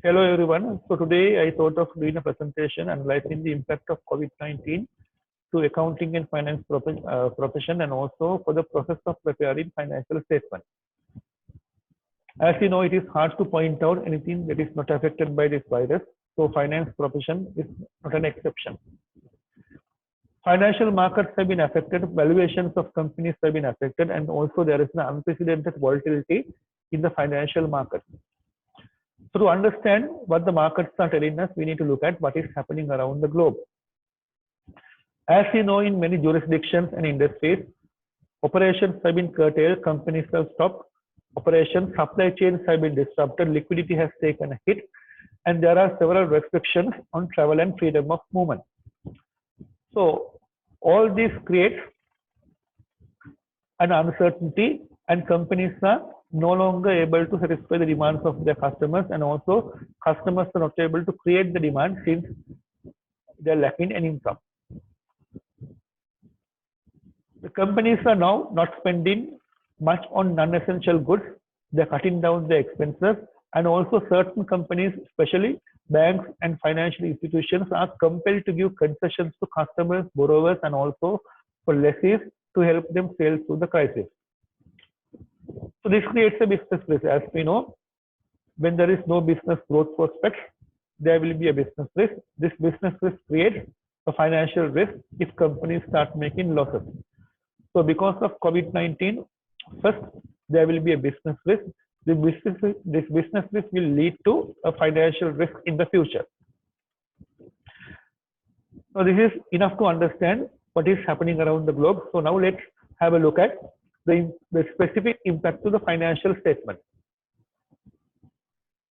Hello everyone. So today I thought of doing a presentation analyzing the impact of COVID-19 to accounting and finance profession and also for the process of preparing financial statements. As you know, it is hard to point out anything that is not affected by this virus. So finance profession is not an exception. Financial markets have been affected, valuations of companies have been affected, and also there is an unprecedented volatility in the financial markets. So to understand what the markets are telling us, we need to look at what is happening around the globe. As you know, in many jurisdictions and industries, operations have been curtailed, companies have stopped operations, supply chains have been disrupted, liquidity has taken a hit, and there are several restrictions on travel and freedom of movement. So all this creates an uncertainty, and companies are no longer able to satisfy the demands of their customers, and also customers are not able to create the demand since they are lacking an income. The companies are now not spending much on non-essential goods. They're cutting down their expenses, and also certain companies, especially banks and financial institutions, are compelled to give concessions to customers, borrowers, and also for lessees to help them sail through the crisis. So this creates a business risk. As we know, when there is no business growth prospects, there will be a business risk. This business risk creates a financial risk if companies start making losses. So because of COVID-19, first, there will be a business risk. This business risk will lead to a financial risk in the future. So this is enough to understand what is happening around the globe. So now let's have a look at the specific impact to the financial statement.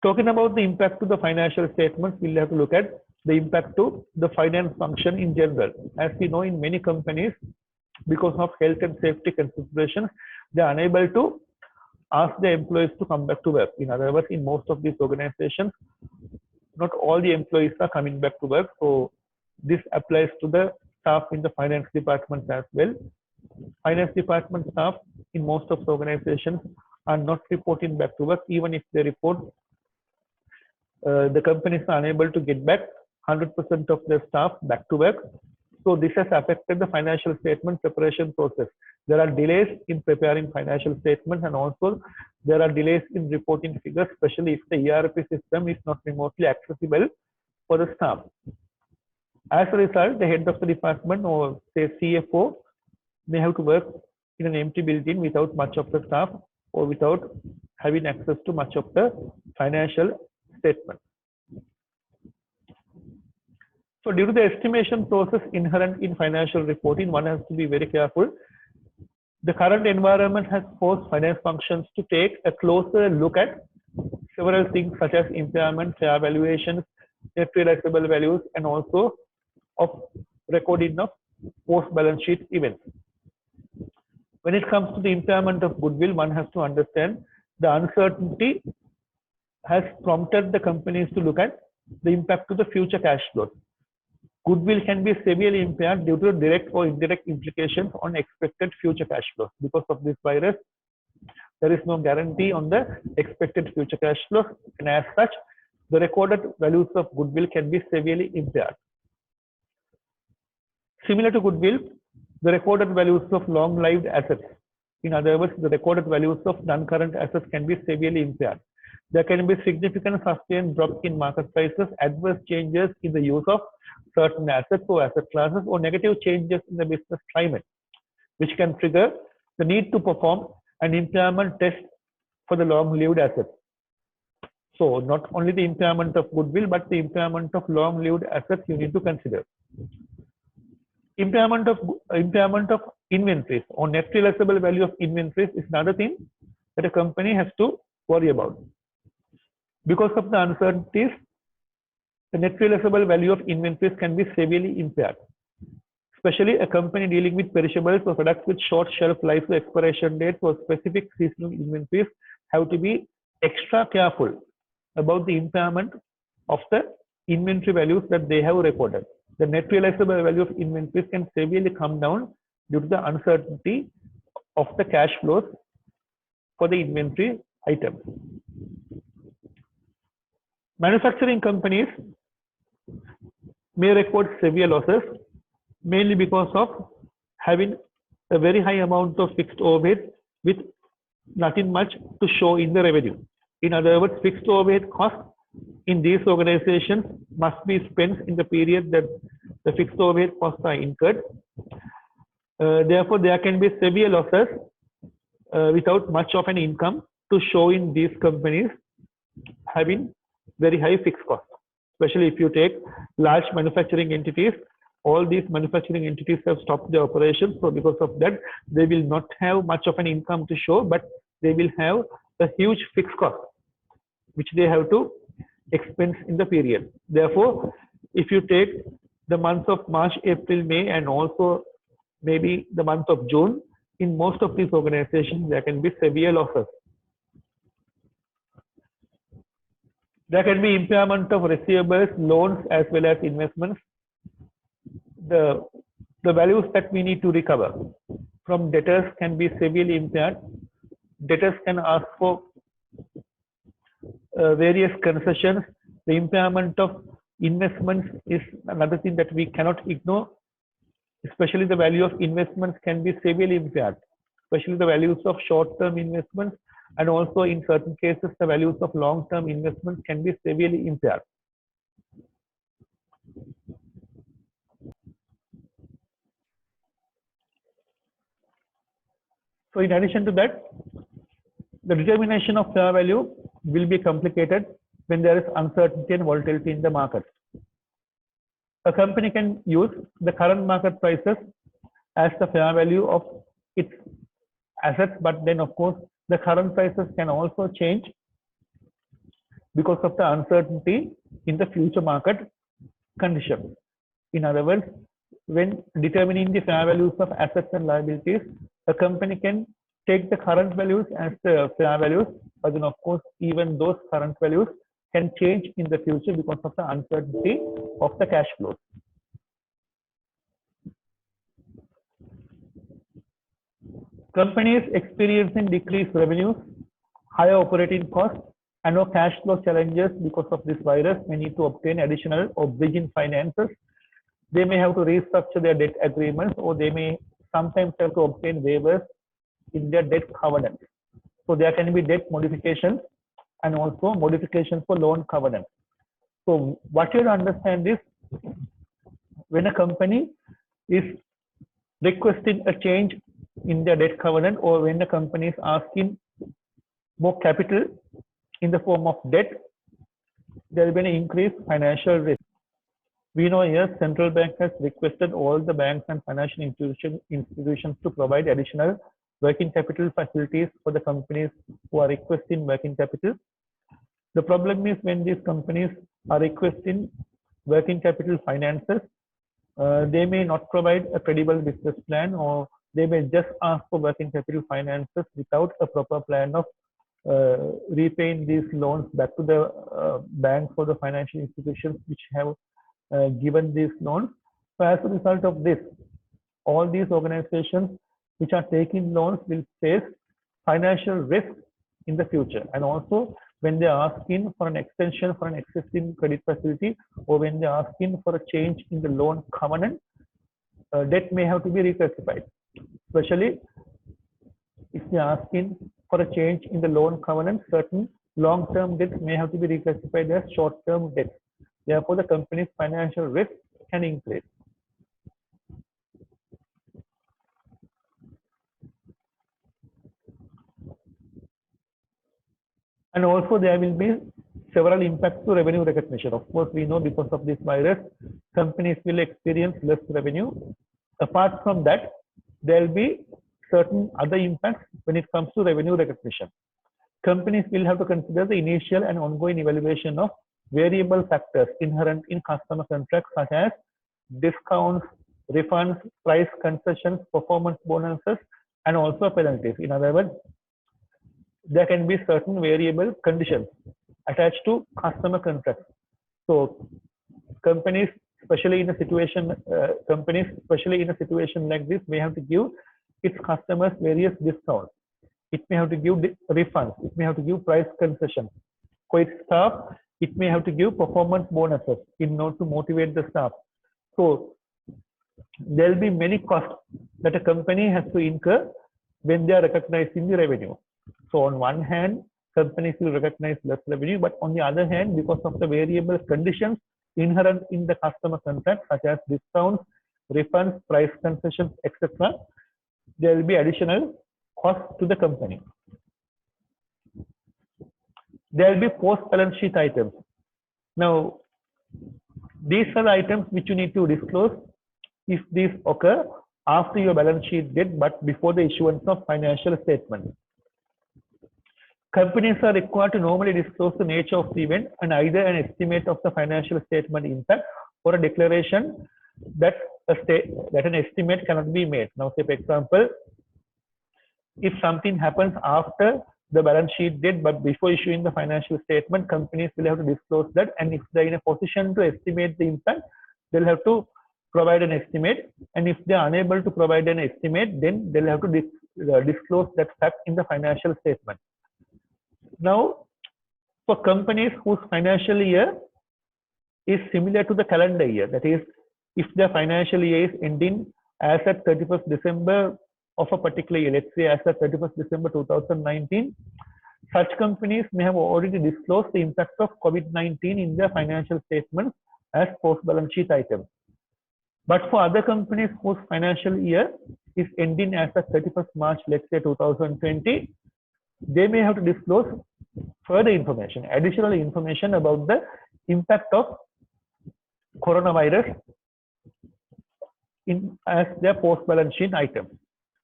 Talking about the impact to the financial statements, we'll have to look at the impact to the finance function in general. As we know, in many companies, because of health and safety considerations, they are unable to ask the employees to come back to work. In other words, in most of these organizations, not all the employees are coming back to work. So this applies to the staff in the finance department as well. Finance department staff in most of the organizations are not reporting back to work. Even if they report, the companies are unable to get back 100% of their staff back to work. So this has affected the financial statement preparation process. There are delays in preparing financial statements, and also there are delays in reporting figures, especially if the ERP system is not remotely accessible for the staff. As a result, the head of the department or say CFO may have to work in an empty building without much of the staff or without having access to much of the financial statement. So due to the estimation process inherent in financial reporting, one has to be very careful. The current environment has forced finance functions to take a closer look at several things such as impairment, fair valuations, net realizable values, and also of recording of post-balance sheet events. When it comes to the impairment of goodwill, one has to understand the uncertainty has prompted the companies to look at the impact to the future cash flows. Goodwill can be severely impaired due to direct or indirect implications on expected future cash flows. Because of this virus, there is no guarantee on the expected future cash flows, and as such, the recorded values of goodwill can be severely impaired. Similar to goodwill, the recorded values of long-lived assets, in other words, the recorded values of non-current assets, can be severely impaired. There can be significant sustained drop in market prices, adverse changes in the use of certain assets or asset classes, or negative changes in the business climate, which can trigger the need to perform an impairment test for the long-lived assets. So not only the impairment of goodwill, but the impairment of long-lived assets you need to consider. Impairment of inventories or net realizable value of inventories is another thing that a company has to worry about. Because of the uncertainties, the net realizable value of inventories can be severely impaired. Especially a company dealing with perishables or products with short shelf life or expiration dates or specific seasonal inventories have to be extra careful about the impairment of the inventory values that they have recorded. The net realizable value of inventories can severely come down due to the uncertainty of the cash flows for the inventory items. Manufacturing companies may record severe losses mainly because of having a very high amount of fixed overhead with nothing much to show in the revenue. In other words, fixed overhead costs in these organizations must be spent in the period that the fixed overhead costs are incurred. Therefore, there can be severe losses without much of an income to show in these companies having very high fixed costs. Especially if you take large manufacturing entities, all these manufacturing entities have stopped their operations. So because of that, they will not have much of an income to show, but they will have a huge fixed cost, which they have to expense in the period. Therefore, if you take the months of March, April, May, and also maybe the month of June, in most of these organizations, there can be severe losses. There can be impairment of receivables, loans, as well as investments. The values that we need to recover from debtors can be severely impaired. Debtors can ask for various concessions. The impairment of investments is another thing that we cannot ignore. Especially the value of investments can be severely impaired, especially the values of short-term investments, and also in certain cases the values of long-term investments can be severely impaired. So in addition to that, the determination of fair value will be complicated when there is uncertainty and volatility in the market. A company can use the current market prices as the fair value of its assets, but then of course the current prices can also change because of the uncertainty in the future market conditions. In other words, when determining the fair values of assets and liabilities, a company can take the current values as the fair values, but then of course even those current values can change in the future because of the uncertainty of the cash flows. Companies experiencing decreased revenues, higher operating costs, and no cash flow challenges because of this virus may need to obtain additional or bridging finances. They may have to restructure their debt agreements, or they may sometimes have to obtain waivers in their debt covenants. So there can be debt modifications and also modifications for loan covenants. So what you understand is, when a company is requesting a change in their debt covenant, or when the company is asking more capital in the form of debt, there will be an increased financial risk. We know here central bank has requested all the banks and financial institutions to provide additional working capital facilities for the companies who are requesting working capital. The problem is, when these companies are requesting working capital finances, they may not provide a credible business plan, or they may just ask for working capital finances without a proper plan of repaying these loans back to the banks or the financial institutions which have given these loans. So as a result of this, all these organizations which are taking loans will face financial risk in the future. And also, when they are asking for an extension for an existing credit facility, or when they are asking for a change in the loan covenant, debt may have to be reclassified. Especially if they are asking for a change in the loan covenant, certain long-term debts may have to be reclassified as short-term debts. Therefore, the company's financial risk can increase. And also there will be several impacts to revenue recognition. Of course, we know because of this virus, companies will experience less revenue. Apart from that, there will be certain other impacts when it comes to revenue recognition. Companies will have to consider the initial and ongoing evaluation of variable factors inherent in customer contracts, such as discounts, refunds, price concessions, performance bonuses, and also penalties. In other words, there can be certain variable conditions attached to customer contracts. So companies, especially in a situation like this, may have to give its customers various discounts. It may have to give refunds. It may have to give price concessions for its staff. it may have to give performance bonuses in order to motivate the staff. So there will be many costs that a company has to incur when they are recognizing the revenue. So on one hand, companies will recognize less revenue, but on the other hand, because of the variable conditions inherent in the customer contract, such as discounts, refunds, price concessions, etc., there will be additional cost to the company. There will be post-balance sheet items. Now, these are the items which you need to disclose if these occur after your balance sheet date, but before the issuance of financial statements. Companies are required to normally disclose the nature of the event and either an estimate of the financial statement impact or a declaration that an estimate cannot be made. Now, say for example, if something happens after the balance sheet date, but before issuing the financial statement, companies will have to disclose that, and if they're in a position to estimate the impact, they'll have to provide an estimate, and if they're unable to provide an estimate, then they'll have to disclose that fact in the financial statement. Now, for companies whose financial year is similar to the calendar year, that is, if their financial year is ending as at 31st December of a particular year, let's say as at 31st December 2019, such companies may have already disclosed the impact of COVID-19 in their financial statements as post-balance sheet items. But for other companies whose financial year is ending as at 31st March, let's say 2020, they may have to disclose further information, additional information about the impact of coronavirus as their post-balance sheet item.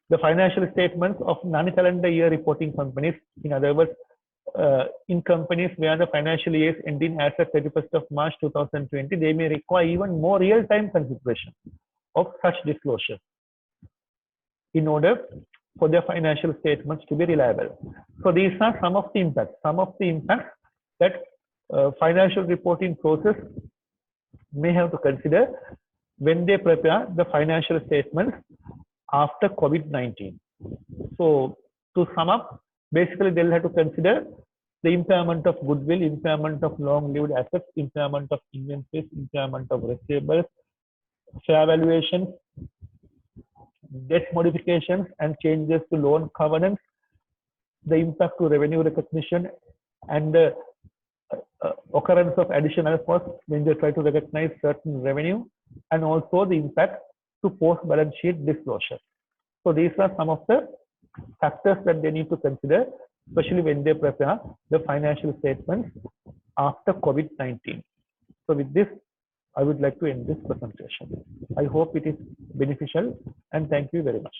The financial statements of non-calendar year reporting companies, in other words, in companies where the financial year is ending as of 31st of March 2020, they may require even more real-time consideration of such disclosure in order for their financial statements to be reliable. So these are some of the impacts that financial reporting process may have to consider when they prepare the financial statements after COVID-19. So to sum up, basically they'll have to consider the impairment of goodwill, impairment of long-lived assets, impairment of inventories, impairment of receivables, fair valuations, debt modifications and changes to loan covenants, the impact to revenue recognition, and the occurrence of additional costs when they try to recognize certain revenue, and also the impact to post-balance sheet disclosure. So these are some of the factors that they need to consider, especially when they prepare the financial statements after COVID-19. So with this, I would like to end this presentation. I hope it is beneficial, and thank you very much.